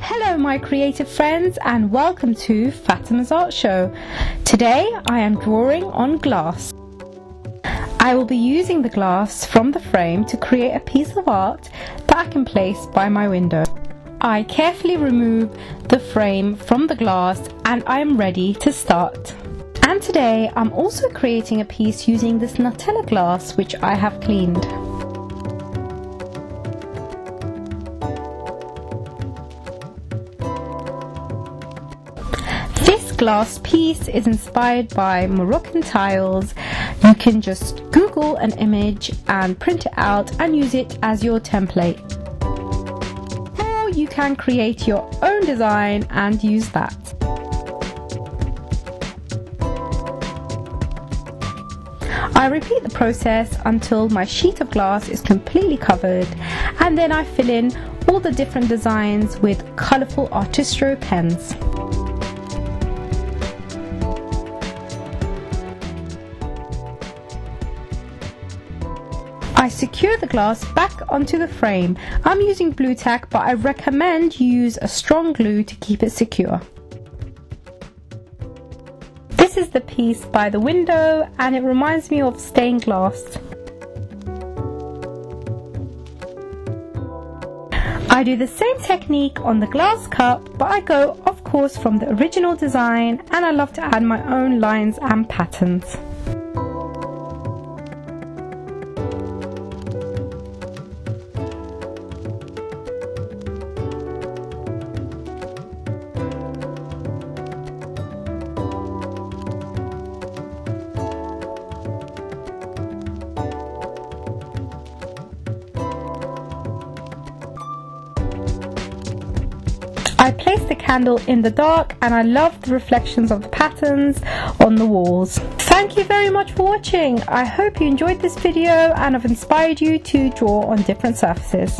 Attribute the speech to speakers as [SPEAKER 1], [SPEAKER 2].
[SPEAKER 1] Hello my creative friends and welcome to Fatema's Art Show. Today I am drawing on glass. I will be using the glass from the frame to create a piece of art that I can place by my window. I carefully remove the frame from the glass and I am ready to start. And today I'm also creating a piece using this Nutella glass which I have cleaned. This glass piece is inspired by Moroccan tiles. You can just Google an image and print it out and use it as your template. Or you can create your own design and use that. I repeat the process until my sheet of glass is completely covered, and then I fill in all the different designs with colourful Artistro pens. I secure the glass back onto the frame. I'm using glue tack, but I recommend you use a strong glue to keep it secure. This is the piece by the window and it reminds me of stained glass. I do the same technique on the glass cup, but I go of course from the original design and I love to add my own lines and patterns. I place the candle in the dark and I love the reflections of the patterns on the walls. Thank you very much for watching. I hope you enjoyed this video and I've inspired you to draw on different surfaces.